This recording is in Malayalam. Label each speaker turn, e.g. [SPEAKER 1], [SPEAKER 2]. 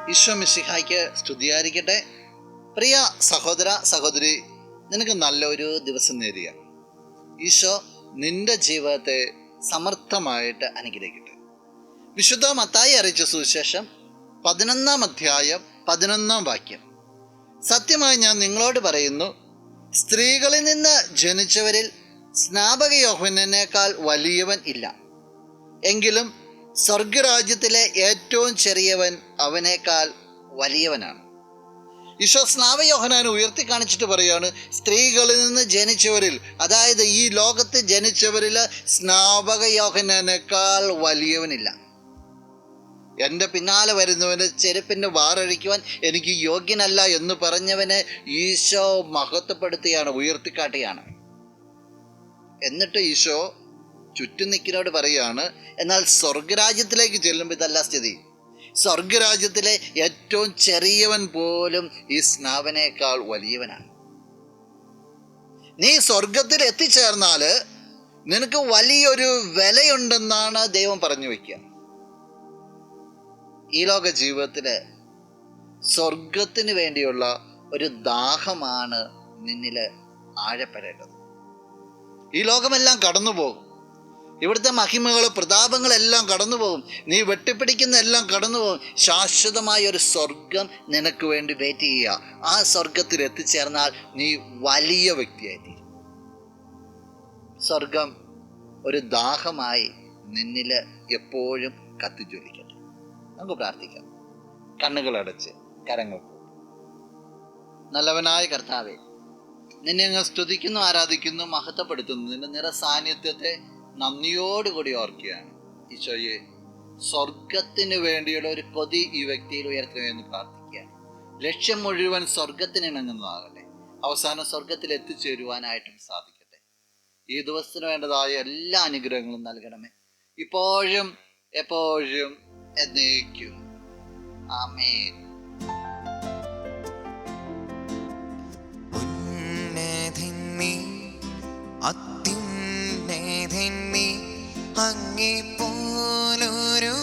[SPEAKER 1] ഈശോ മിശിഹായ്ക്ക് സ്തുതിയായിരിക്കട്ടെ. പ്രിയ സഹോദര സഹോദരി, നിനക്ക് നല്ലൊരു ദിവസം നേരുക. ഈശോ നിന്റെ ജീവിതത്തെ സമർത്ഥമായിട്ട് അനുഗ്രഹിക്കട്ടെ. വിശുദ്ധ മത്തായി അറിയിച്ച സുവിശേഷം 11-ാം അധ്യായം 11-ാം വാക്യം. സത്യമായി ഞാൻ നിങ്ങളോട് പറയുന്നു, സ്ത്രീകളിൽ നിന്ന് ജനിച്ചവരിൽ സ്നാപക യോഹന്നാനേക്കാൾ വലിയവൻ ഇല്ല. എങ്കിലും സ്വർഗരാജ്യത്തിലെ ഏറ്റവും ചെറിയവൻ അവനേക്കാൾ വലിയവനാണ്. ഈശോ സ്നാപക യോഹന്നാനെ ഉയർത്തി കാണിച്ചിട്ട് പറയാണ്, സ്ത്രീകളിൽ നിന്ന് ജനിച്ചവരിൽ, അതായത് ഈ ലോകത്ത് ജനിച്ചവരിൽ സ്നാപക യോഹന്നാനേക്കാൾ വലിയവനില്ല. എൻ്റെ പിന്നാലെ വരുന്നവന് ചെരുപ്പിൻ്റെ വാറഴിക്കുവാൻ എനിക്ക് യോഗ്യനല്ല എന്ന് പറഞ്ഞവനെ ഈശോ മഹത്വപ്പെടുത്തുകയാണ്, ഉയർത്തിക്കാട്ടുകയാണ്. എന്നിട്ട് ഈശോ ചുറ്റും നിൽക്കുന്നവരോട് പറയുകയാണ്, എന്നാൽ സ്വർഗരാജ്യത്തിലേക്ക് ചെല്ലുമ്പോൾ ഇതല്ല സ്ഥിതി. സ്വർഗരാജ്യത്തിലെ ഏറ്റവും ചെറിയവൻ പോലും ഈ സ്നാപനേക്കാൾ വലിയവനാണ്. നീ സ്വർഗത്തിൽ എത്തിച്ചേർന്നാൽ നിനക്ക് വലിയൊരു വിലയുണ്ടെന്നാണ് ദൈവം പറഞ്ഞു വയ്ക്കുക. ഈ ലോക ജീവിതത്തിൽ സ്വർഗത്തിന് വേണ്ടിയുള്ള ഒരു ദാഹമാണ് നിന്നിൽ ആഴപ്പെടേണ്ടത്. ഈ ലോകമെല്ലാം കടന്നു പോകും, ഇവിടുത്തെ മഹിമകൾ പ്രതാപങ്ങളെല്ലാം കടന്നു പോകും, നീ വെട്ടിപ്പിടിക്കുന്ന എല്ലാം കടന്നു പോകും. ശാശ്വതമായ ഒരു സ്വർഗം നിനക്ക് വേണ്ടി വെയിറ്റ് ചെയ്യുക. ആ സ്വർഗത്തിൽ എത്തിച്ചേർന്നാൽ നീ വലിയ വ്യക്തിയായിത്തീരും. സ്വർഗം ഒരു ദാഹമായി നിന്നിൽ എപ്പോഴും കത്തിജ്വലിക്കട്ടെ. നമുക്ക് പ്രാർത്ഥിക്കാം. കണ്ണുകളടച്ച് കരങ്ങൾ കൂപ്പി. നല്ലവനായ കർത്താവേ, നിന്നെ അങ്ങ് സ്തുതിക്കുന്നു, ആരാധിക്കുന്നു, മഹത്വപ്പെടുത്തുന്നു. നിന്റെ നിറസാന്നിധ്യത്തെ നന്ദിയോടുകൂടി ഓർക്കുകയാണ്. ഈശോയെ, സ്വർഗത്തിന് വേണ്ടിയുള്ള ഒരു കൊതി ഈ വ്യക്തിയിൽ ഉയർത്തണമെന്ന് പ്രാർത്ഥിക്കുകയാണ്. ലക്ഷ്യം മുഴുവൻ സ്വർഗത്തിന് ഇണങ്ങുന്നതാകട്ടെ. അവസാനം സ്വർഗത്തിൽ എത്തിച്ചേരുവാനായിട്ടും സാധിക്കട്ടെ. ഈ ദിവസത്തിന് വേണ്ടതായ എല്ലാ അനുഗ്രഹങ്ങളും നൽകണമേ, ഇപ്പോഴും എപ്പോഴും എന്നേക്കും. ആമേൻ.
[SPEAKER 2] അത്യുന്നതൻ നീ, അങ്ങേ പോലൊരു